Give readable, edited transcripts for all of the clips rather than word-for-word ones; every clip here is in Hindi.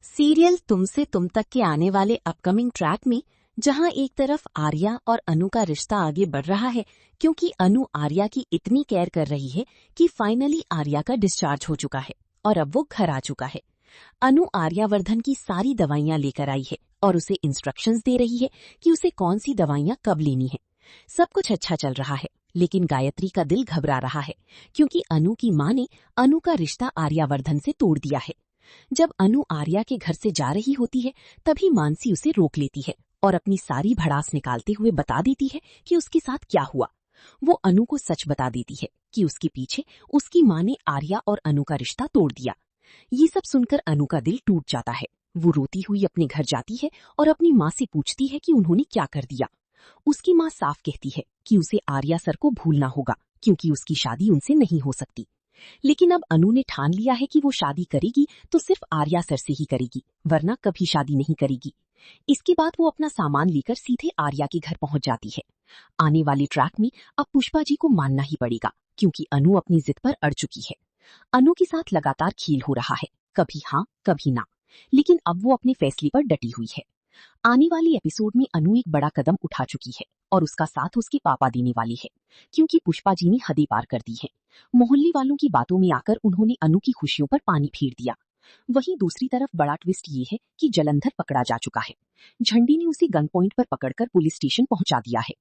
सीरियल तुमसे तुम तक के आने वाले अपकमिंग ट्रैक में जहां एक तरफ आर्या और अनु का रिश्ता आगे बढ़ रहा है क्योंकि अनु आर्या की इतनी केयर कर रही है कि फाइनली आर्या का डिस्चार्ज हो चुका है और अब वो घर आ चुका है। अनु आर्यावर्धन की सारी दवाइयां लेकर आई है और उसे इंस्ट्रक्शंस दे रही है कि उसे कौन सी दवाइयां कब लेनी है। सब कुछ अच्छा चल रहा है लेकिन गायत्री का दिल घबरा रहा है क्योंकि अनु की मां ने अनु का रिश्ता आर्यावर्धन से तोड़ दिया है। जब अनु आर्या के घर से जा रही होती है तभी मानसी उसे रोक लेती है और अपनी सारी भड़ास निकालते हुए बता देती है कि उसके साथ क्या हुआ। वो अनु को सच बता देती है कि उसके पीछे उसकी मां ने आर्या और अनु का रिश्ता तोड़ दिया। ये सब सुनकर अनु का दिल टूट जाता है। वो रोती हुई अपने घर जाती है और अपनी माँ से पूछती है कि उन्होंने क्या कर दिया। उसकी माँ साफ कहती है कि उसे आर्या सर को भूलना होगा क्योंकि उसकी शादी उनसे नहीं हो सकती। लेकिन अब अनु ने ठान लिया है कि वो शादी करेगी तो सिर्फ आर्या सर से ही करेगी, वरना कभी शादी नहीं करेगी। इसके बाद वो अपना सामान लेकर सीधे आर्या के घर पहुंच जाती है। आने वाले ट्रैक में अब पुष्पा जी को मानना ही पड़ेगा क्योंकि अनु अपनी जिद पर अड़ चुकी है। अनु के साथ लगातार खेल हो रहा है, कभी हाँ कभी ना, लेकिन अब वो अपने फैसले पर डटी हुई है। आने वाली एपिसोड में अनु एक बड़ा कदम उठा चुकी है और उसका साथ उसके पापा देने वाले हैं क्योंकि पुष्पा जी ने हदें पार कर दी है। मोहल्ले वालों की बातों में आकर उन्होंने अनु की खुशियों पर पानी फेर दिया। वहीं दूसरी तरफ बड़ा ट्विस्ट ये है कि जलंधर पकड़ा जा चुका है। झंडी ने उसे गन पॉइंट पर पकड़कर पुलिस स्टेशन पहुंचा दिया है।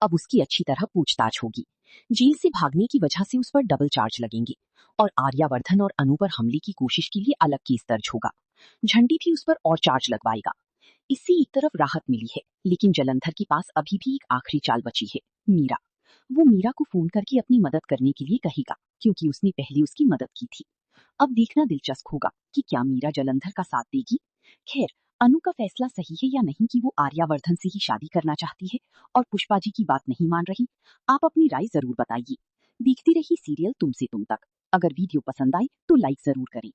अब उसकी अच्छी तरह पूछताछ होगी। जेल से भागने की वजह से उस पर डबल चार्ज लगेंगे और आर्यावर्धन और अनु पर हमले की कोशिश के लिए अलग केस दर्ज होगा। झंडी भी उस पर और चार्ज लगवाएगा। इससे एक तरफ राहत मिली है लेकिन जलंधर के पास अभी भी एक आखिरी चाल बची है, मीरा। वो मीरा को फोन करके अपनी मदद करने के लिए कहेगा क्योंकि उसने पहले उसकी मदद की थी। अब देखना दिलचस्प होगा कि क्या मीरा जलंधर का साथ देगी। खैर, अनु का फैसला सही है या नहीं कि वो आर्यावर्धन से ही शादी करना चाहती है और पुष्पा जी की बात नहीं मान रही, आप अपनी राय जरूर बताइए। देखती रही सीरियल तुमसे तुम तक। अगर वीडियो पसंद आई तो लाइक जरूर करें।